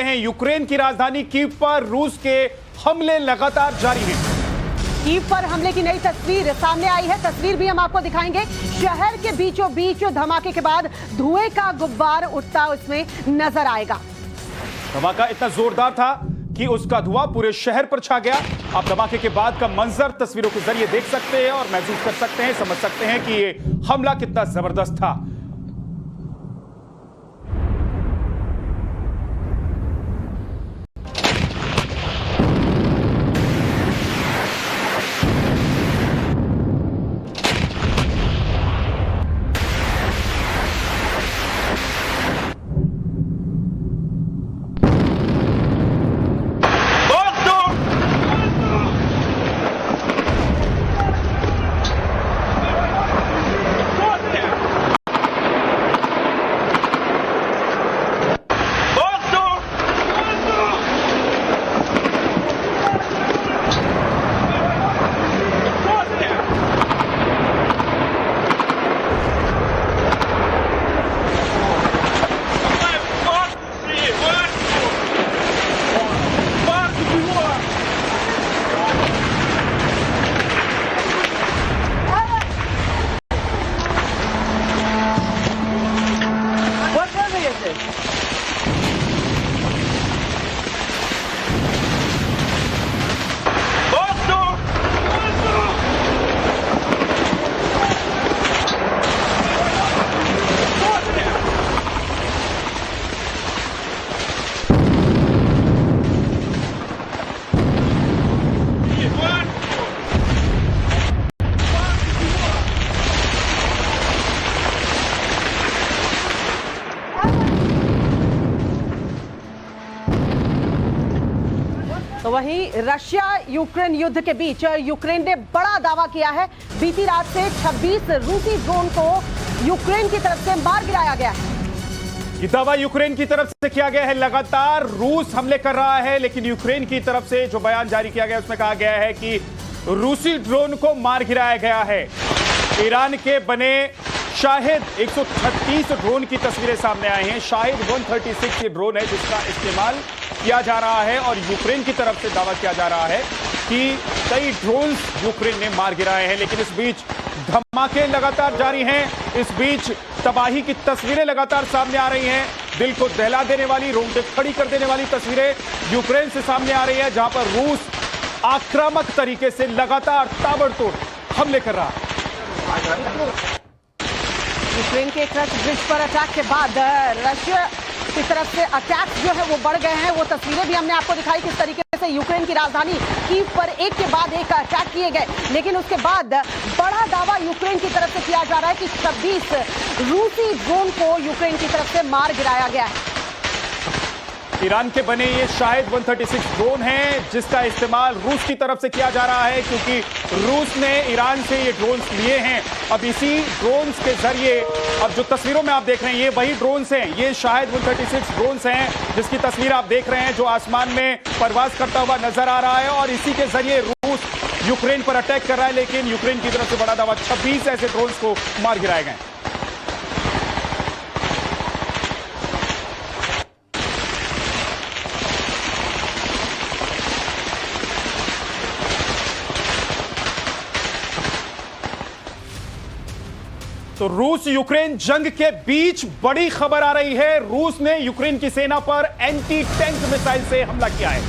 हैं यूक्रेन की राजधानी कीव पर रूस के हमले लगातार जारी हैं। कीव पर हमले की नई तस्वीर सामने आई है। तस्वीर भी हम आपको दिखाएंगे। शहर के बीचों बीच धमाके के बाद धुएं का गुब्बार उठता उसमें नजर आएगा। धमाका इतना जोरदार था कि उसका धुआं पूरे शहर पर छा गया। आप धमाके के बाद का मंजर तस्वीरों के जरिए देख सकते हैं और महसूस कर सकते हैं, समझ सकते हैं कि ये हमला कितना जबरदस्त था। तो वहीं रशिया यूक्रेन युद्ध के बीच यूक्रेन ने बड़ा दावा किया है। बीती रात से 26 रूसी ड्रोन को यूक्रेन की तरफ से मार गिराया गया है। ये दावा यूक्रेन की तरफ से किया गया है। लगातार रूस हमले कर रहा है, लेकिन यूक्रेन की तरफ से जो बयान जारी किया गया उसमें कहा गया है कि रूसी ड्रोन को मार गिराया गया है। ईरान के बने शाहिद 136 ड्रोन की तस्वीरें सामने आई हैं। शाहिद 136 ये ड्रोन है जिसका इस्तेमाल किया जा रहा है और यूक्रेन की तरफ से दावा किया जा रहा है कि कई ड्रोन यूक्रेन ने मार गिराए हैं। लेकिन इस बीच धमाके लगातार जारी हैं। इस बीच तबाही की तस्वीरें लगातार सामने आ रही हैं। दिल को दहला देने वाली, रोंगटे खड़ी कर देने वाली तस्वीरें यूक्रेन से सामने आ रही है, जहां पर रूस आक्रामक तरीके से लगातार ताबड़तोड़ हमले कर रहा है। यूक्रेन के क्रच ब्रिज पर अटैक के बाद रशिया की तरफ से अटैक जो है वो बढ़ गए हैं। वो तस्वीरें भी हमने आपको दिखाई किस तरीके से यूक्रेन की राजधानी कीव पर एक के बाद एक अटैक किए गए। लेकिन उसके बाद बड़ा दावा यूक्रेन की तरफ से किया जा रहा है कि 26 रूसी ड्रोन को यूक्रेन की तरफ से मार गिराया गया है। ईरान के बने ये शाहिद 136 ड्रोन हैं जिसका इस्तेमाल रूस की तरफ से किया जा रहा है, क्योंकि रूस ने ईरान से ये ड्रोन्स लिए हैं। अब इसी ड्रोन्स के जरिए, अब जो तस्वीरों में आप देख रहे हैं ये वही ड्रोन्स हैं। ये शाहिद 136 ड्रोन्स हैं जिसकी तस्वीर आप देख रहे हैं, जो आसमान में परवाज करता हुआ नजर आ रहा है और इसी के जरिए रूस यूक्रेन पर अटैक कर रहा है। लेकिन यूक्रेन की तरफ से बड़ा दावा 26 ऐसे ड्रोन्स को मार गिराए गए। तो रूस यूक्रेन जंग के बीच बड़ी खबर आ रही है। रूस ने यूक्रेन की सेना पर एंटी टैंक मिसाइल से हमला किया है।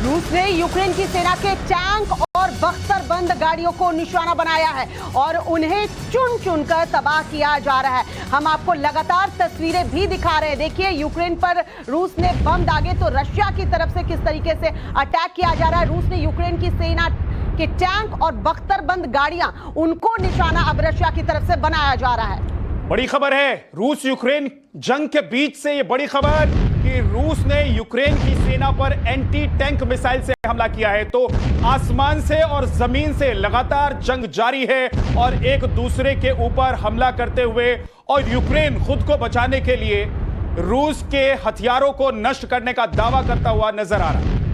रूस ने यूक्रेन की सेना के टैंक और बख्तरबंद गाड़ियों को निशाना बनाया है और उन्हें चुन चुनकर तबाह किया जा रहा है। हम आपको लगातार तस्वीरें भी दिखा रहे हैं। देखिए, यूक्रेन पर रूस ने बम दागे तो रशिया की तरफ से किस तरीके से अटैक किया जा रहा है। रूस ने यूक्रेन की सेना कि टैंक और बख्तरबंद गाड़ियां, उनको निशाना अब रशिया की तरफ से बनाया जा रहा है। बड़ी खबर है रूस यूक्रेन जंग के बीच से, ये बड़ी खबर कि रूस ने यूक्रेन की सेना पर एंटी टैंक मिसाइल से हमला किया है। तो आसमान से और जमीन से लगातार जंग जारी है और एक दूसरे के ऊपर हमला करते हुए, और यूक्रेन खुद को बचाने के लिए रूस के हथियारों को नष्ट करने का दावा करता हुआ नजर आ रहा है।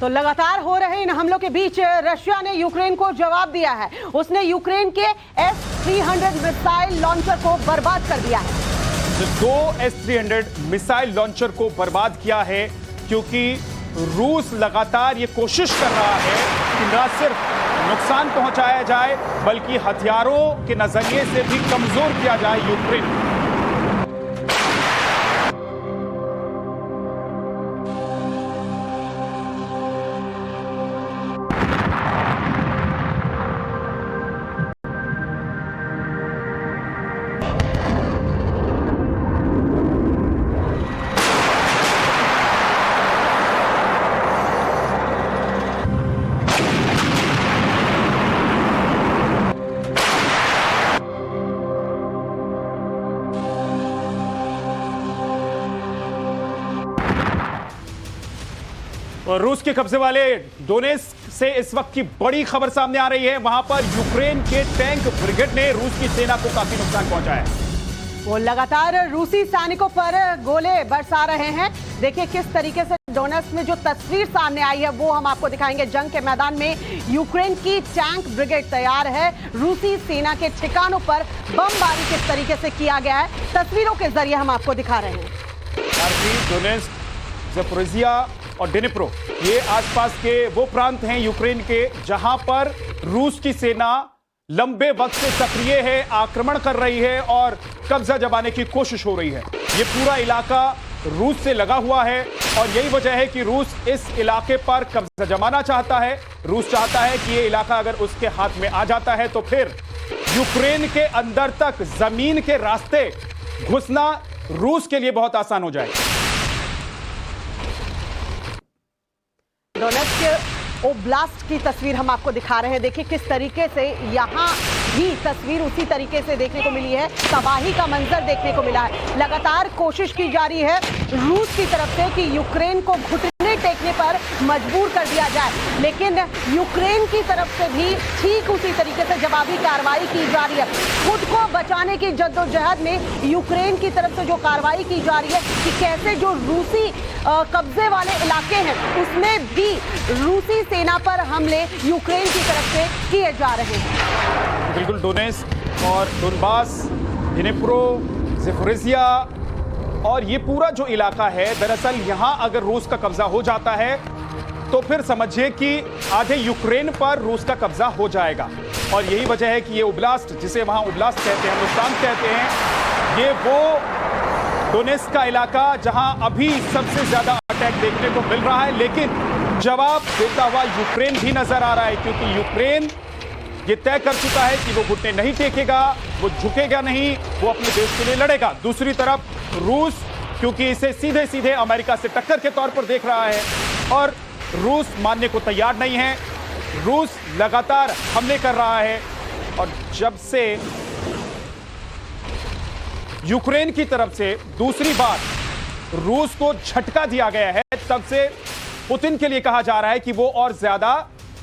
तो लगातार हो रहे इन हमलों के बीच रशिया ने यूक्रेन को जवाब दिया है। उसने यूक्रेन के S-300 मिसाइल लॉन्चर को बर्बाद कर दिया है। दो S-300 मिसाइल लॉन्चर को बर्बाद किया है, क्योंकि रूस लगातार ये कोशिश कर रहा है कि न सिर्फ नुकसान पहुंचाया जाए बल्कि हथियारों के नजरिए से भी कमजोर किया जाए यूक्रेन। और रूस के कब्जे वाले डोनेत्स्क से इस वक्त की बड़ी खबर सामने आ रही है। वहां पर यूक्रेन के टैंक ब्रिगेड ने रूस की सेना को काफी नुकसान पहुंचाया है। वो लगातार रूसी सैनिकों पर गोले बरसा रहे हैं। देखिए किस तरीके से डोनेत्स्क में जो तस्वीर सामने आई है वो हम आपको दिखाएंगे। जंग के मैदान में यूक्रेन की टैंक ब्रिगेड तैयार है। रूसी सेना के ठिकानों पर बमबारी किस तरीके से किया गया है, तस्वीरों के जरिए हम आपको दिखा रहे हैं। डोनेत्स्क, ज़पोरिज़िया और डिनिप्रो, ये आसपास के वो प्रांत हैं यूक्रेन के जहां पर रूस की सेना लंबे वक्त से सक्रिय है, आक्रमण कर रही है और कब्जा जमाने की कोशिश हो रही है। ये पूरा इलाका रूस से लगा हुआ है और यही वजह है कि रूस इस इलाके पर कब्जा जमाना चाहता है। रूस चाहता है कि ये इलाका अगर उसके हाथ में आ जाता है तो फिर यूक्रेन के अंदर तक जमीन के रास्ते घुसना रूस के लिए बहुत आसान हो जाए। डोनेत्स्क ओब्लास्ट की तस्वीर हम आपको दिखा रहे हैं। देखिए किस तरीके से यहाँ भी तस्वीर उसी तरीके से देखने को मिली है। तबाही का मंजर देखने को मिला है। लगातार कोशिश की जा रही है रूस की तरफ से कि यूक्रेन को घुटने टेकने पर मजबूर कर दिया जाए, लेकिन यूक्रेन की तरफ से भी ठीक उसी तरीके से जवाबी कार्रवाई की जा रही है। खुद को बचाने की जद्दोजहद में यूक्रेन की तरफ से जो कार्रवाई की जा रही है कि कैसे जो रूसी कब्जे वाले इलाके हैं उसमें भी रूसी सेना पर हमले यूक्रेन की तरफ से किए जा रहे हैं। बिल्कुल, डोनेत्स्क और डोनबास, डिनिप्रो, ज़पोरिज़िया और ये पूरा जो इलाका है, दरअसल यहां अगर रूस का कब्जा हो जाता है तो फिर समझिए कि आधे यूक्रेन पर रूस का कब्जा हो जाएगा। और यही वजह है कि ये ओब्लास्ट, जिसे वहां ओब्लास्ट कहते हैं, हिंदुस्तान कहते हैं, ये वो डोनेत्स्क का इलाका जहां अभी सबसे ज्यादा अटैक देखने को मिल रहा है। लेकिन जवाब देता हुआ यूक्रेन भी नजर आ रहा है, क्योंकि यूक्रेन ये तय कर चुका है कि वो घुटने नहीं टेकेगा, वो झुकेगा नहीं, वो अपने देश के लिए लड़ेगा। दूसरी तरफ रूस, क्योंकि इसे सीधे सीधे अमेरिका से टक्कर के तौर पर देख रहा है और रूस मानने को तैयार नहीं है। रूस लगातार हमले कर रहा है और जब से यूक्रेन की तरफ से दूसरी बार रूस को झटका दिया गया है, तब से पुतिन के लिए कहा जा रहा है कि वो और ज्यादा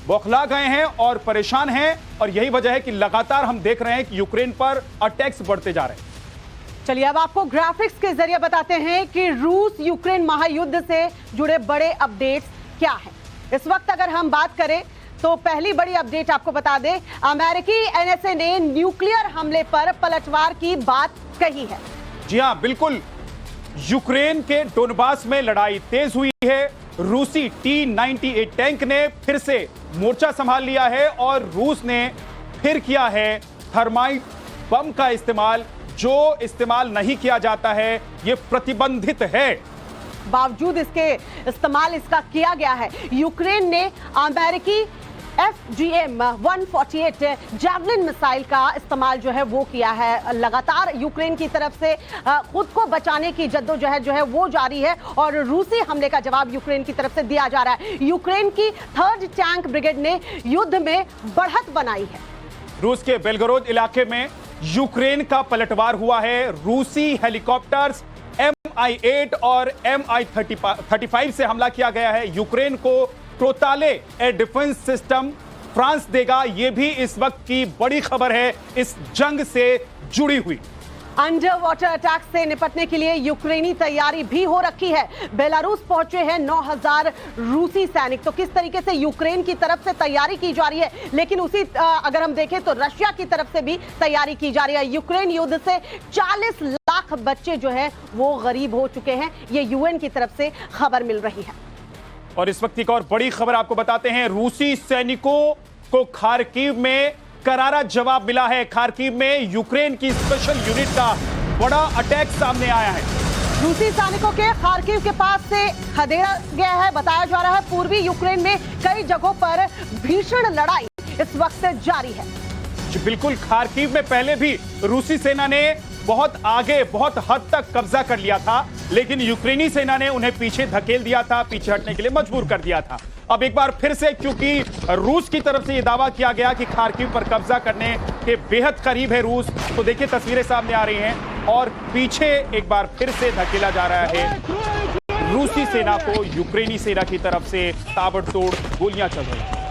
बौखला गए हैं और परेशान हैं। और यही वजह है कि लगातार हम देख रहे हैं कि यूक्रेन पर अटैक्स बढ़ते जा रहे हैं। चलिए अब आपको ग्राफिक्स के जरिए बताते हैं कि रूस यूक्रेन महायुद्ध से जुड़े बड़े अपडेट्स क्या है। इस वक्त अगर हम बात करें तो पहली बड़ी अपडेट आपको बता दें, अमेरिकी एनएसए ने न्यूक्लियर हमले पर पलटवार की बात कही है। जी हां, बिल्कुल, यूक्रेन के डोनबास में लड़ाई तेज हुई है। रूसी T-98 टैंक ने फिर से मोर्चा संभाल लिया है और रूस ने फिर किया है थर्माइट बम का इस्तेमाल, जो इस्तेमाल नहीं किया जाता है, यह प्रतिबंधित है। बावजूद इसके इस्तेमाल इसका किया गया है। यूक्रेन ने अमेरिकी FGM-148 जैवलिन मिसाइल का इस्तेमाल जो है वो किया है। लगातार यूक्रेन की तरफ से खुद को बचाने की जद्दोजहद जो है वो जारी है और रूसी हमले का जवाब यूक्रेन की तरफ से दिया जा रहा है। यूक्रेन की 3rd टैंक ब्रिगेड ने युद्ध में बढ़त बनाई है। रूस के बेलगोरोद इलाके में यूक्रेन का पलटवार हुआ है। रूसी हेलीकॉप्टर्स Mi-8 और Mi-35 से हमला किया गया है। यूक्रेन को क्रोताले एयर डिफेंस सिस्टम फ्रांस देगा, यह भी इस वक्त की बड़ी खबर है इस जंग से जुड़ी हुई। अंडर वाटर अटैक से निपटने के लिए यूक्रेनी तैयारी भी हो रखी है। बेलारूस पहुंचे हैं 9000 रूसी सैनिक। तो किस तरीके से यूक्रेन की तरफ से तैयारी की जा रही है, लेकिन उसी अगर हम देखें तो रशिया की तरफ से भी तैयारी की जा रही है। यूक्रेन युद्ध से 40 लाख बच्चे जो है वो गरीब हो चुके हैं, ये यूएन की तरफ से खबर मिल रही है। और इस वक्त एक और बड़ी खबर आपको बताते हैं, रूसी सैनिकों को खार्किव में करारा जवाब मिला है। खार्किव में यूक्रेन की स्पेशल यूनिट का बड़ा अटैक सामने आया है। रूसी सैनिकों के खार्किव के पास से खदेड़ा गया है। बताया जा रहा है पूर्वी यूक्रेन में कई जगहों पर भीषण लड़ाई इस वक्त जारी है। जी बिल्कुल, खार्किव में पहले भी रूसी सेना ने बहुत आगे, बहुत हद तक कब्जा कर लिया था, लेकिन यूक्रेनी सेना ने उन्हें पीछे धकेल दिया था, पीछे हटने के लिए मजबूर कर दिया था। अब एक बार फिर से, क्योंकि रूस की तरफ से यह दावा किया गया कि खार्किव पर कब्जा करने के बेहद करीब है रूस, तो देखिए तस्वीरें सामने आ रही हैं और पीछे एक बार फिर से धकेला जा रहा है रूसी सेना को। यूक्रेनी सेना की तरफ से ताबड़तोड़ गोलियां चल रही हैं।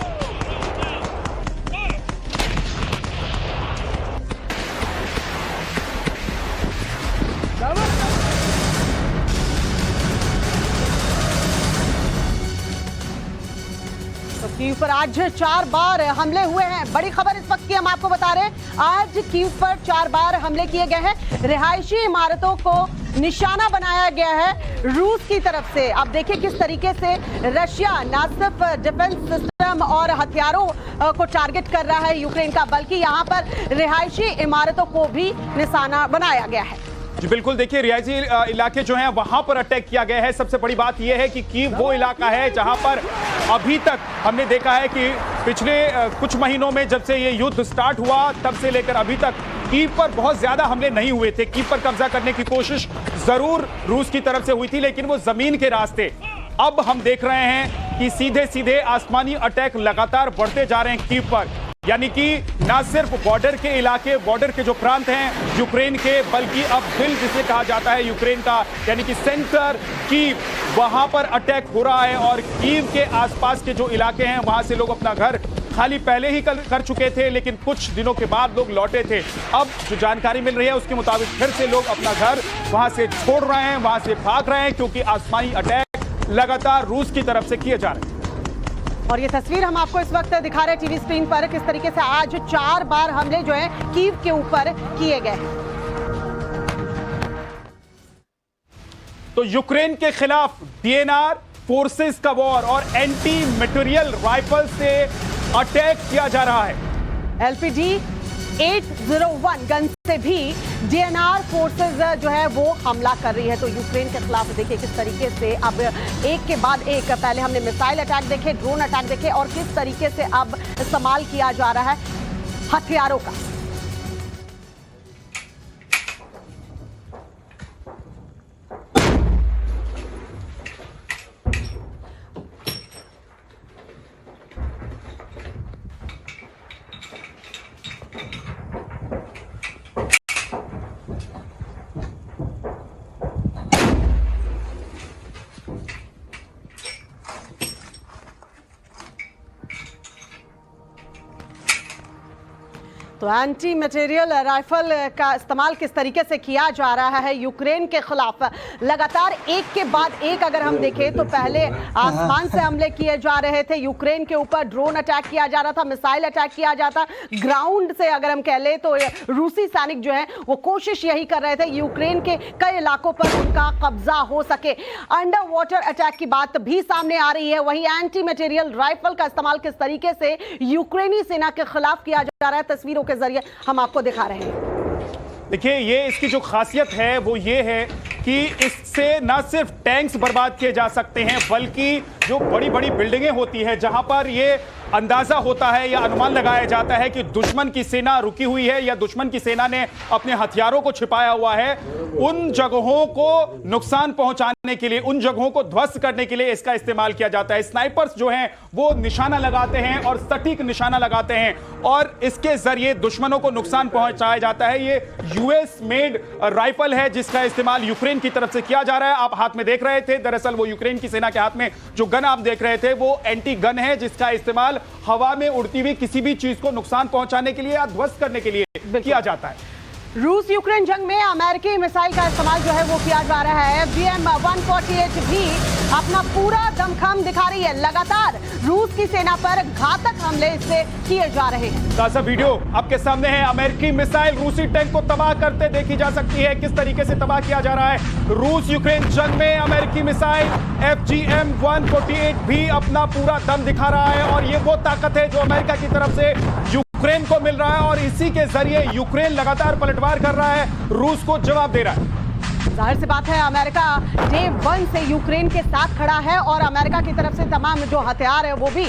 कीव पर आज 4 बार हमले हुए हैं। बड़ी खबर इस वक्त की हम आपको बता रहे हैं, आज कीव पर 4 बार हमले किए गए हैं। रिहायशी इमारतों को निशाना बनाया गया है रूस की तरफ से। अब देखिए किस तरीके से रशिया न सिर्फ डिफेंस सिस्टम और हथियारों को टारगेट कर रहा है यूक्रेन का, बल्कि यहां पर रिहायशी इमारतों को भी निशाना बनाया गया है। जी बिल्कुल, देखिए रिहायशी इलाके जो हैं वहां पर अटैक किया गया है। सबसे बड़ी बात यह है कि कीव वो इलाका है जहां पर अभी तक हमने देखा है कि पिछले कुछ महीनों में जब से ये युद्ध स्टार्ट हुआ तब से लेकर अभी तक कीव पर बहुत ज्यादा हमले नहीं हुए थे। कीव पर कब्जा करने की कोशिश जरूर रूस की तरफ से हुई थी, लेकिन वो जमीन के रास्ते। अब हम देख रहे हैं कि सीधे सीधे आसमानी अटैक लगातार बढ़ते जा रहे हैं कीव पर, यानी कि न सिर्फ बॉर्डर के इलाके, बॉर्डर के जो प्रांत हैं यूक्रेन के, बल्कि अब दिल जिसे कहा जाता है यूक्रेन का, यानी कि सेंटर कीव, वहां पर अटैक हो रहा है। और कीव के आसपास के जो इलाके हैं वहां से लोग अपना घर खाली पहले ही कर चुके थे, लेकिन कुछ दिनों के बाद लोग लौटे थे। अब जो जानकारी मिल रही है उसके मुताबिक फिर से लोग अपना घर वहां से छोड़ रहे हैं, वहां से भाग रहे हैं, क्योंकि आसमानी अटैक लगातार रूस की तरफ से किए जा रहे हैं। और ये तस्वीर हम आपको इस वक्त दिखा रहे हैं टीवी स्क्रीन पर, किस तरीके से आज 4 बार हमले जो है कीव के ऊपर किए गए हैं। तो यूक्रेन के खिलाफ डीएनआर फोर्सेस का वॉर और एंटी मटेरियल राइफल से अटैक किया जा रहा है। एलपीजी 801 गन से भी डीएनआर फोर्सेस जो है वो हमला कर रही है। तो यूक्रेन के खिलाफ देखिए किस तरीके से अब एक के बाद एक, पहले हमने मिसाइल अटैक देखे, ड्रोन अटैक देखे, और किस तरीके से अब इस्तेमाल किया जा रहा है हथियारों का। तो एंटी मटेरियल राइफल का इस्तेमाल किस तरीके से किया जा रहा है यूक्रेन के खिलाफ, लगातार एक के बाद एक अगर हम देखें तो पहले आसमान से हमले किए जा रहे थे यूक्रेन के ऊपर, ड्रोन अटैक किया जा रहा था, मिसाइल अटैक किया जाता, ग्राउंड से अगर हम कह ले तो रूसी सैनिक जो है वो कोशिश यही कर रहे थे यूक्रेन के कई इलाकों पर उनका कब्जा हो सके। अंडर वाटर अटैक की बात भी सामने आ रही है, वही एंटी मटेरियल राइफल का इस्तेमाल किस तरीके से यूक्रेनी सेना के खिलाफ किया जा रहा है तस्वीरों के जरिए हम आपको दिखा रहे हैं। देखिए ये इसकी जो खासियत है वो ये है कि इससे न सिर्फ टैंक्स बर्बाद किए जा सकते हैं, बल्कि जो बड़ी बड़ी बिल्डिंगें होती है जहां पर ये अंदाजा होता है या अनुमान लगाया जाता है कि दुश्मन की सेना रुकी हुई है या दुश्मन की सेना ने अपने हथियारों को छिपाया हुआ है, उन जगहों को नुकसान पहुंचाने के लिए, उन जगहों को ध्वस्त करने के लिए इसका इस्तेमाल किया जाता है। स्नाइपर्स जो हैं वो निशाना लगाते हैं और सटीक निशाना लगाते हैं और इसके जरिए दुश्मनों को नुकसान पहुंचाया जाता है। ये यूएस मेड राइफल है जिसका इस्तेमाल यूक्रेन की तरफ से किया जा रहा है। आप हाथ में देख रहे थे, दरअसल वो यूक्रेन की सेना के हाथ में जो गन आप देख रहे थे वो एंटी गन है जिसका इस्तेमाल हवा में उड़ती हुई किसी भी चीज को नुकसान पहुंचाने के लिए या ध्वस्त करने के लिए किया जाता है। रूस यूक्रेन जंग में अमेरिकी मिसाइल का इस्तेमाल जो है वो किया जा रहा है। FGM-148 भी अपना पूरा दमखम दिखा रही है। लगातार रूस की सेना पर घातक हमले इससे किए जा रहे हैं। ताजा वीडियो आपके सामने है। अमेरिकी मिसाइल रूसी टैंक को तबाह करते देखी जा सकती है। किस तरीके से तबाह किया जा रहा है। रूस यूक्रेन जंग में अमेरिकी मिसाइल FGM-148 भी अपना पूरा दम दिखा रहा है और ये वो ताकत है जो अमेरिका की तरफ से यूक्रेन को मिल रहा है और इसी के जरिए यूक्रेन लगातार पलटवार कर रहा है, रूस को जवाब दे रहा है। जाहिर सी बात है, अमेरिका डे 1 से यूक्रेन के साथ खड़ा है और अमेरिका की तरफ से तमाम जो हथियार है वो भी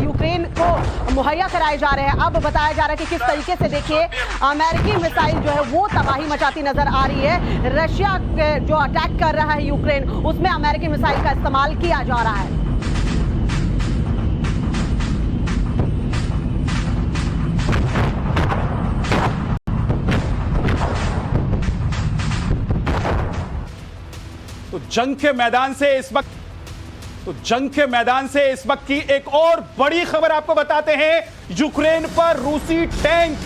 यूक्रेन को मुहैया कराए जा रहे हैं। अब बताया जा रहा है कि किस तरीके से देखिए अमेरिकी मिसाइल जो है वो तबाही मचाती नजर आ रही है। रशिया जो अटैक कर रहा है यूक्रेन, उसमें अमेरिकी मिसाइल का इस्तेमाल किया जा रहा है। तो जंग के मैदान से इस वक्त की एक और बड़ी खबर आपको बताते हैं। यूक्रेन पर रूसी टैंक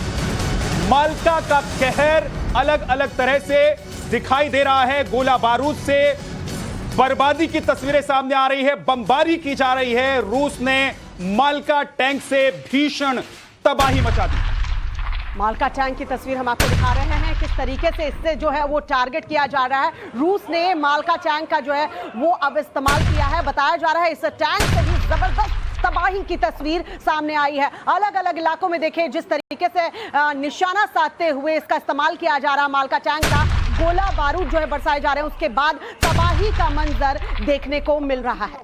माल्टा का कहर अलग अलग तरह से दिखाई दे रहा है। गोला बारूद से बर्बादी की तस्वीरें सामने आ रही है, बमबारी की जा रही है। रूस ने माल्टा टैंक से भीषण तबाही मचा दी। माल्टा टैंक की तस्वीर हम आपको दिखा रहे हैं, किस तरीके से इससे जो है वो टारगेट किया जा रहा है। रूस ने माल्टा टैंक का जो है वो अब इस्तेमाल किया है। बताया जा रहा है इस टैंक से भी जबरदस्त तबाही की तस्वीर सामने आई है। अलग अलग इलाकों में देखिए जिस तरीके से निशाना साधते हुए इसका इस्तेमाल किया जा रहा है। माल्टा टैंक का गोला बारूद जो है बरसाए जा रहे हैं, उसके बाद तबाही का मंजर देखने को मिल रहा है।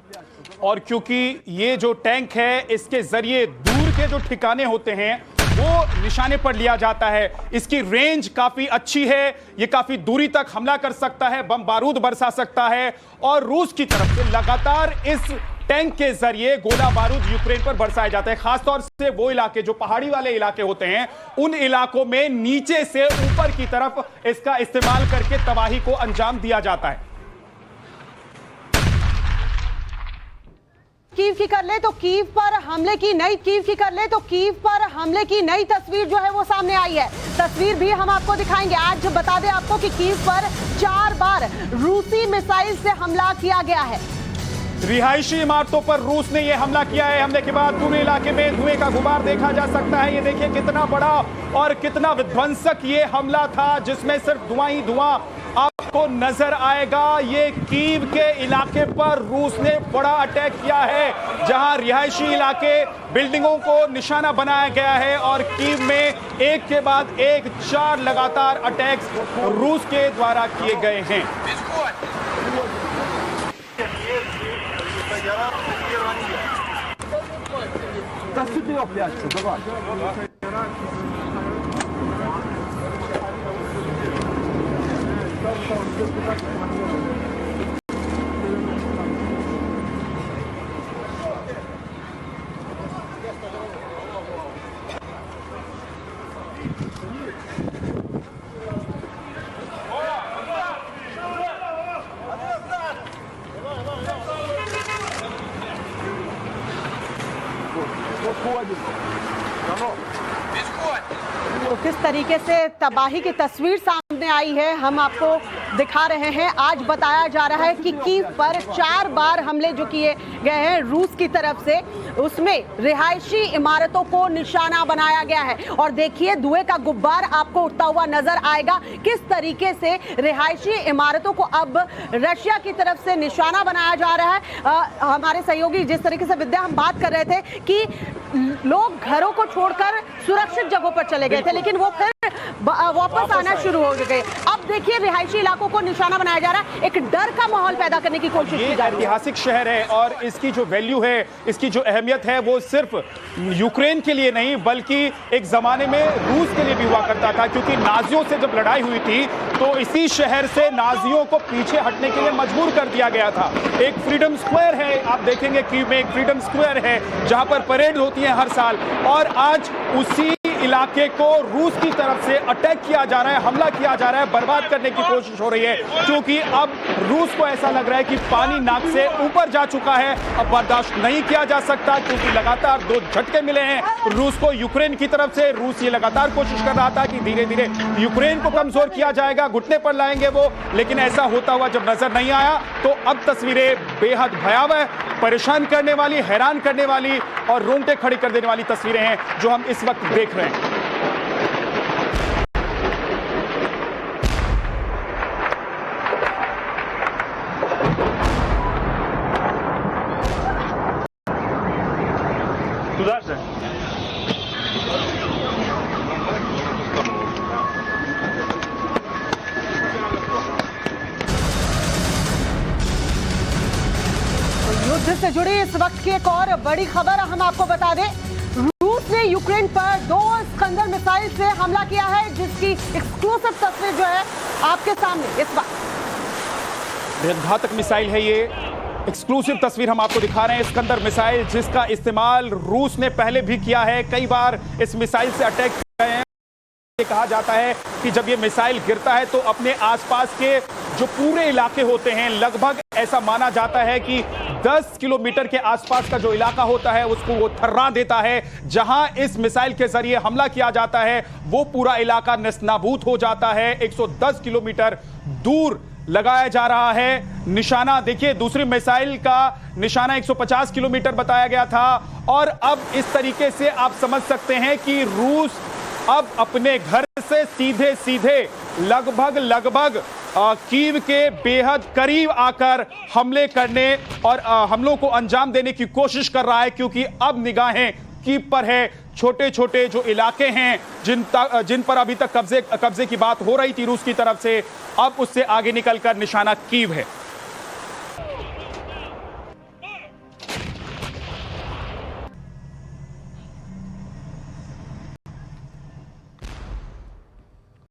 और क्योंकि ये जो टैंक है इसके जरिए दूर के जो ठिकाने होते हैं वो निशाने पर लिया जाता है। इसकी रेंज काफी अच्छी है, ये काफी दूरी तक हमला कर सकता है, बम बारूद बरसा सकता है और रूस की तरफ से लगातार इस टैंक के जरिए गोला बारूद यूक्रेन पर बरसाए जाते हैं। खासतौर से वो इलाके जो पहाड़ी वाले इलाके होते हैं, उन इलाकों में नीचे से ऊपर की तरफ इसका इस्तेमाल करके तबाही को अंजाम दिया जाता है। कीव की कर ले तो कीव पर हमले की नई तस्वीर जो है वो सामने आई है। तस्वीर भी हम आपको दिखाएंगे। आज बता दें आपको कि कीव पर 4 बार रूसी मिसाइल से हमला किया गया है। रिहायशी इमारतों पर रूस ने यह हमला किया है। हमले के बाद पूरे इलाके में धुएं का गुबार देखा जा सकता है। ये देखिए कितना बड़ा और कितना विध्वंसक ये हमला था, जिसमें सिर्फ धुआं ही धुआं आपको नजर आएगा। ये कीव के इलाके पर रूस ने बड़ा अटैक किया है, जहां रिहायशी इलाके बिल्डिंगों को निशाना बनाया गया है और कीव में एक के बाद एक 4 लगातार अटैक्स रूस के द्वारा किए गए हैं। तो किस तरीके से तबाही की तस्वीर सामने आई है हम आपको दिखा रहे हैं। आज बताया जा रहा है कि कीव पर 4 बार हमले जो किए गए हैं रूस की तरफ से, उसमें रिहायशी इमारतों को निशाना बनाया गया है। और देखिए धुएं का गुब्बार आपको उठता हुआ नजर आएगा। किस तरीके से रिहायशी इमारतों को अब रशिया की तरफ से निशाना बनाया जा रहा है। हमारे सहयोगी जिस तरीके से विद्या हम बात कर रहे थे कि लोग घरों को छोड़कर सुरक्षित जगहों पर चले गए थे, लेकिन वो फिर वापस आना शुरू हो गए। अब देखिए रिहायशी इलाकों को निशाना बनाया जा रहा है। एक डर का माहौल पैदा करने की कोशिश की जा रही है। ऐतिहासिक शहर है और इसकी जो वैल्यू है, इसकी जो अहमियत है, वो सिर्फ यूक्रेन के लिए नहीं बल्कि एक जमाने में रूस के लिए भी हुआ करता था, क्योंकि नाजियों से जब लड़ाई हुई थी तो इसी शहर से नाजियों को पीछे हटने के लिए मजबूर कर दिया गया था। एक फ्रीडम स्क्वायर है, आप देखेंगे कीव में एक फ्रीडम स्क्वायर है जहां पर परेड होती है हर साल, और आज उसी इलाके को रूस की तरफ से अटैक किया जा रहा है, हमला किया जा रहा है, बर्बाद करने की कोशिश हो रही है, क्योंकि अब रूस को ऐसा लग रहा है कि पानी नाक से ऊपर जा चुका है। अब बर्दाश्त नहीं किया जा सकता, क्योंकि लगातार 2 झटके मिले हैं रूस को यूक्रेन की तरफ से। रूस ये लगातार कोशिश कर रहा था कि धीरे धीरे यूक्रेन को कमजोर किया जाएगा, घुटने पर लाएंगे वो, लेकिन ऐसा होता हुआ जब नजर नहीं आया तो अब तस्वीरें बेहद भयावह, परेशान करने वाली, हैरान करने वाली और रोंगटे खड़ी कर देने वाली तस्वीरें हैं जो हम इस वक्त देख रहे हैं। Туда же. युद्ध से जुड़ी इस वक्त की एक और बड़ी खबर हम आपको बता दें। रूस ने यूक्रेन पर 2 स्कंदर मिसाइल से हमला किया है, जिसकी एक्सक्लूसिव तस्वीर जो है आपके सामने इस वक्त। बेहद घातक मिसाइल है ये, एक्सक्लूसिव तस्वीर हम आपको दिखा रहे हैं। स्कंदर मिसाइल जिसका इस्तेमाल रूस ने पहले भी किया है, कई बार इस मिसाइल से अटैक किए हैं। ये कहा जाता है कि जब ये मिसाइल गिरता है तो अपने आसपास के जो पूरे इलाके होते हैं, लगभग ऐसा माना जाता है कि 10 किलोमीटर के आसपास का जो इलाका होता है उसको वो थर्रा देता है। जहां इस मिसाइल के जरिए हमला किया जाता है वो पूरा इलाका नेस्तनाबूद हो जाता है। 110 किलोमीटर दूर लगाया जा रहा है निशाना। देखिए, दूसरी मिसाइल का निशाना 150 किलोमीटर बताया गया था, और अब इस तरीके से आप समझ सकते हैं कि रूस अब अपने घर से सीधे सीधे लगभग कीव के बेहद करीब आकर हमले करने और हमलों को अंजाम देने की कोशिश कर रहा है, क्योंकि अब निगाहें कीव पर है। छोटे छोटे जो इलाके हैं जिन पर अभी तक कब्जे की बात हो रही थी रूस की तरफ से, अब उससे आगे निकलकर निशाना कीव है।